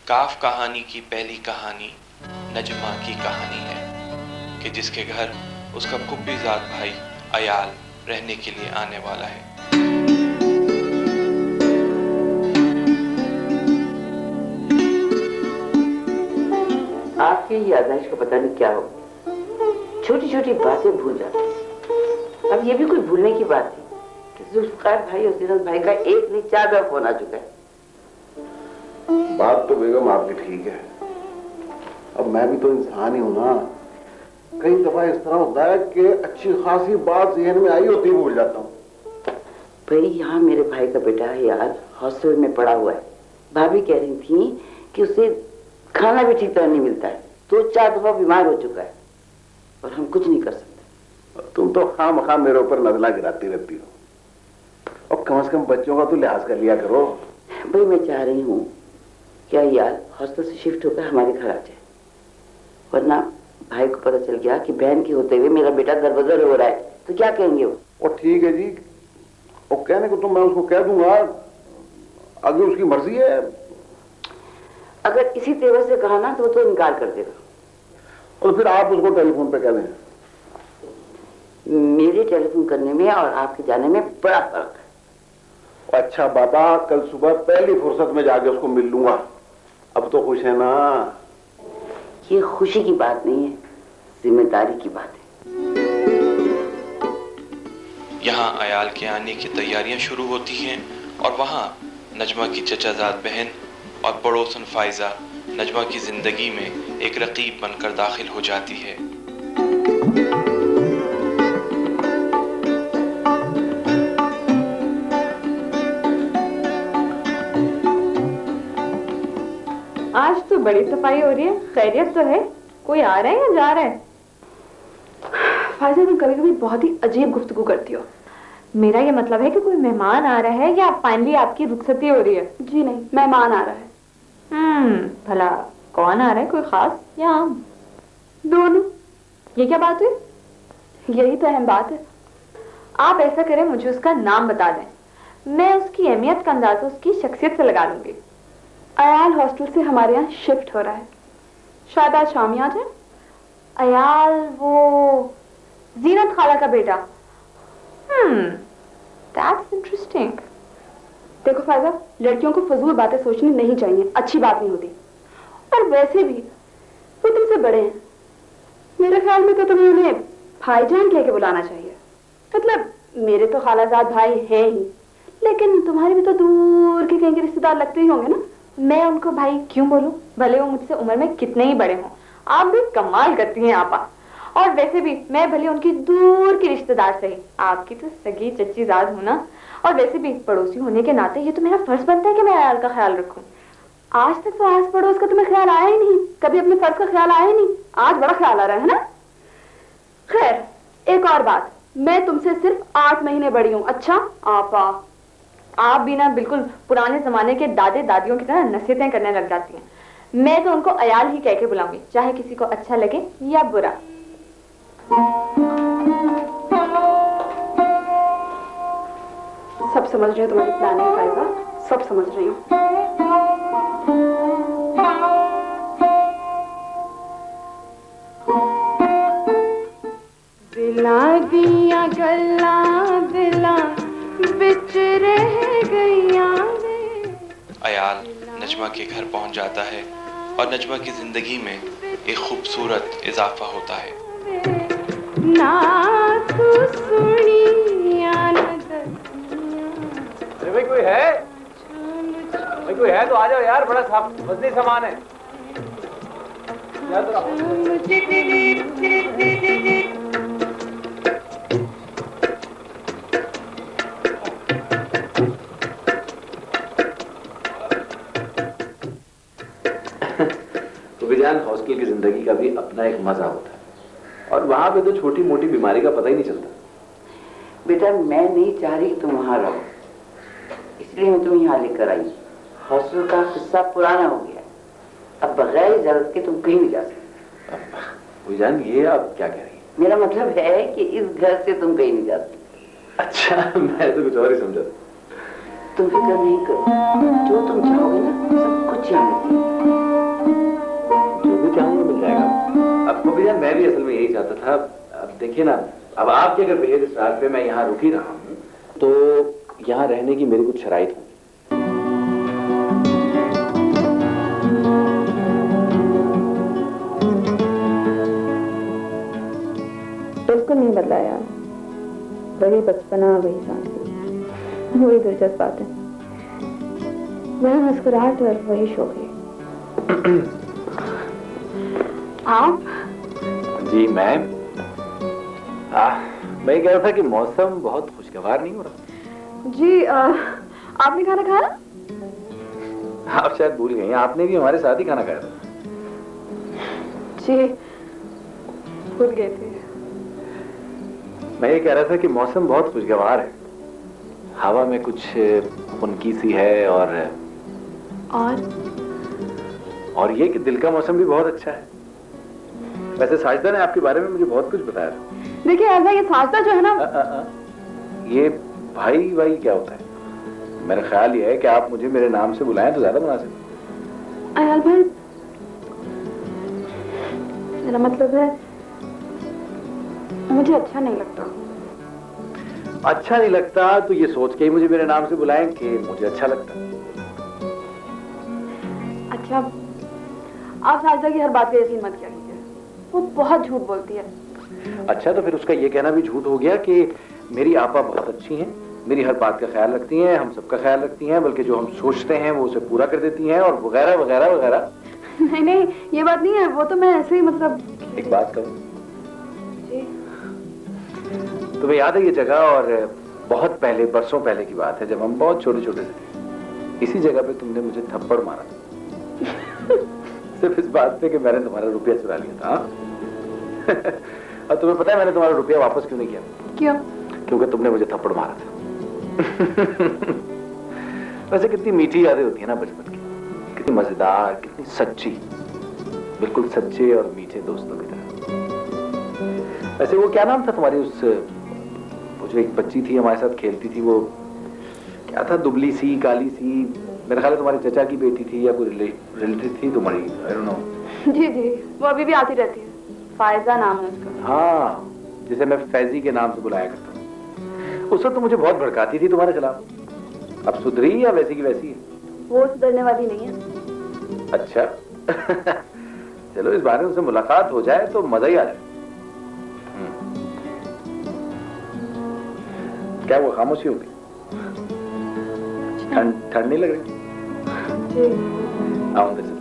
काफ कहानी की पहली कहानी नजमा की कहानी है कि जिसके घर उसका कुब्बीज़ाद भाई अयाल रहने के लिए आने वाला है। आपकी याददाश्त को पता नहीं क्या हो, छोटी छोटी बातें भूल जाते। अब ये भी कोई भूलने की बात थी कि जुल्फकार भाई और जीनत भाई का एक नहीं 4 बार फोन आ चुका है। बात तो बेगम आपकी ठीक है, अब मैं भी तो इंसान ही हूं ना। कई दफा इस तरह होता है कि अच्छी खासी बात जहन में आई होती भूल जाता हूँ। भाई यहाँ मेरे भाई का बेटा है यार, हॉस्टल में पड़ा हुआ है। भाभी कह रही थी कि उसे खाना भी ठीक तरह नहीं मिलता है, 2-4 दफा बीमार हो चुका है और हम कुछ नहीं कर सकते। तुम तो खामखा मेरे ऊपर नजला गिराती रहती हो, और कम से कम बच्चों का तो लिहाज कर लिया करो। भाई मैं चाह रही हूँ क्या यार हॉस्टल से शिफ्ट होकर हमारे घर आ जाए, वरना भाई को पता चल गया कि बहन के होते हुए मेरा बेटा दरबदर हो रहा है तो क्या कहेंगे वो। और ठीक है जी, और कहने को तो मैं उसको कह दूंगा, अगर उसकी मर्जी है। अगर इसी तेवर से कहा ना तो वो तो इनकार कर देगा। और फिर आप उसको टेलीफोन पे कह दें। मेरे टेलीफोन करने में और आपके जाने में बड़ा फर्क है। अच्छा बाबा, कल सुबह पहली फुर्सत में जाके उसको मिल लूंगा। अब तो खुश है ना? ये खुशी की बात नहीं है, जिम्मेदारी की बात है। यहाँ अयाल के आने की तैयारियां शुरू होती हैं और वहाँ नजमा की चचाजाद बहन और पड़ोसन फाइजा नजमा की जिंदगी में एक रकीब बनकर दाखिल हो जाती है। आज तो बड़ी सफाई हो रही है, खैरियत तो है? कोई आ रहा है या जा रहा है? फायजा, तुम कभी कभी बहुत ही अजीब गुफ्तगू करती हो। मेरा ये मतलब है कि कोई मेहमान आ रहा है या फाइनली आपकी रुखसती हो रही है? जी नहीं, मेहमान आ रहा है। भला कौन आ रहा है, कोई खास या आम? दोनों। ये क्या बात हुई? यही तो अहम बात है। आप ऐसा करें, मुझे उसका नाम बता दें, मैं उसकी अहमियत का अंदाजा उसकी शख्सियत से लगा लूंगी। अयाल हॉस्टल से हमारे यहाँ शिफ्ट हो रहा है, शायद आज शाम ही आ जाए। अयाल वो जीनत खाला का बेटा? That's interesting. देखो फायजा, लड़कियों को फजूल बातें सोचनी नहीं चाहिए, अच्छी बात नहीं होती। और वैसे भी वो तुमसे बड़े हैं, मेरे ख्याल में तो तुम्हें उन्हें भाईजान कह के बुलाना चाहिए। मतलब मेरे तो खालाजाद भाई हैं ही, लेकिन तुम्हारे भी तो दूर के कहीं के रिश्तेदार लगते ही होंगे ना। मैं उनको भाई क्यों बोलूं, भले वो मुझसे उम्र में कितने ही बड़े हों। आप भी कमाल करती हैं आपा। और वैसे भी मैं भले उनकी दूर की रिश्तेदार सही, आपकी तो सगी चच्ची जाद हूं ना। और वैसे भी पड़ोसी होने के नाते ये तो मेरा फर्ज बनता है कि मैं अयाल का ख्याल रखूं। आज तक तो आस पड़ोस का तुम्हें ख्याल आया ही नहीं, कभी अपने फर्ज का ख्याल आया ही नहीं। आज बड़ा ख्याल आ रहा है ना। खैर, एक और बात, मैं तुमसे सिर्फ 8 महीने बड़ी हूँ। अच्छा आपा, आप भी ना बिल्कुल पुराने जमाने के दादे दादियों की तरह नसीहतें करने लग जाती हैं। मैं तो उनको अयाल ही कह के बुलाऊंगी, चाहे किसी को अच्छा लगे या बुरा। सब समझ रही हूँ तुम्हारी प्लानिंग फायजा, सब समझ रही हूँ। दिला दिया गल्ला दिला बिच रह गईया। अयाल नजमा के घर पहुंच जाता है और नजमा की जिंदगी में एक खूबसूरत इजाफा होता है। ना तू सुनिया भाई कोई है? भाई कोई है तो आ जाओ यार, बड़ा वजनी सामान है। जान, हॉस्टल की जिंदगी का भी अपना एक मजा होता है, और वहां पे तो छोटी मोटी बीमारी का पता ही नहीं चलता। बेटा मैं नहीं चाह रही कि तुम वहां रहो, इसलिए मैं तुम्हें यहाँ लेकर आई। हॉस्टल का किस्सा पुराना हो गया, अब बगैर इजाजत के तुम कहीं नहीं जा सकते। जान, ये आप क्या कह रही हैं? मेरा मतलब है कि इस घर से तुम कहीं नहीं जा सकते। अच्छा, मैं तो कुछ और ही समझा। तुम फिक्र नहीं करो, जो तुम चाहोगे ना सब कुछ यहाँ मिलेगा। जो भी चाहूंगा मिल जाएगा। अब भाभी जान मैं भी असल में यही चाहता था। अब देखिए ना, अब आपके अगर बेहद इसरार पे मैं यहाँ रुक ही रहा हूँ तो यहाँ रहने की मेरी कुछ शराइत होंगी। बिल्कुल नहीं बदला यार, वही बचपना, वही सांसें, वही दिलचस्प बातें, वही मुस्कुराहट और वही शौक़। आप? जी मैं मैं कह रहा था कि मौसम बहुत खुशगवार नहीं हो रहा। जी आपने खाना खाया? आप शायद भूल गई, आपने भी हमारे साथ ही खाना खाया था। जी भूल गए थे। मैं ये कह रहा था कि मौसम बहुत खुशगवार है, हवा में कुछ खुनकी सी है और ये कि दिल का मौसम भी बहुत अच्छा है। वैसे साजिदा ने आपके बारे में मुझे बहुत कुछ बताया था। देखिए ऐसा, ये साजिदा जो है ना, ये भाई भाई क्या होता है? मेरा ख्याल ये है कि आप मुझे मेरे नाम से बुलाएं तो ज्यादा मुनासिब। अयाल भाई, मेरा मतलब है मुझे अच्छा नहीं लगता। अच्छा नहीं लगता तो ये सोच के ही मुझे मेरे नाम से बुलाएं कि मुझे अच्छा लगता। अच्छा, आप साजिदा की हर बात पे यकीन मत किया कीजिए, वो बहुत झूठ बोलती है। अच्छा, तो फिर उसका ये कहना भी झूठ हो गया कि मेरी आपा बहुत अच्छी हैं, मेरी हर बात का ख्याल रखती हैं, हम सबका ख्याल रखती हैं, बल्कि जो हम सोचते हैं वो उसे पूरा कर देती हैं और वगैरह वगैरह वगैरह। नहीं नहीं, ये बात नहीं है, वो तो मैं ऐसे ही मतलब। एक बात कहूं, तुम्हें याद है ये जगह? और बहुत पहले, बरसों पहले की बात है, जब हम बहुत छोटे छोटे थे, इसी जगह पे तुमने मुझे थप्पड़ मारा था सिर्फ इस बात पे कि मैंने तुम्हारा रुपया चुरा लिया था। और तुम्हें पता है मैंने तुम्हारा रुपया वापस क्यों नहीं किया? क्यों? क्योंकि तुमने मुझे थप्पड़ मारा था। वैसे कितनी मीठी यादें होती है ना बचपन की, कितनी मजेदार, कितनी सच्ची, बिल्कुल सच्चे और मीठे दोस्तों की तरह। वैसे वो क्या नाम था तुम्हारी उस, वो जो एक बच्ची थी हमारे साथ खेलती थी, वो क्या था? दुबली सी, काली सी, मेरा ख्याल है तुम्हारे चचा की बेटी थी या कोई रिलेटिव थी तुम्हारी, आई डोंट नो। जी जी, वो अभी भी आती रहती है, फायजा नाम है उसका। हाँ, जिसे मैं फैजी के नाम से बुलाया करता हूँ। उस वक्त तो मुझे बहुत भड़काती थी तुम्हारे खिलाफ, अब सुधरी या वैसी की वैसी है? वो सुधरने वाली नहीं है। अच्छा चलो इस बारे में उनसे मुलाकात हो जाए तो मजा ही आ जाए। क्या वो खामोशी होगी? ठंड नहीं लग रही? जी। आओ अंदर से।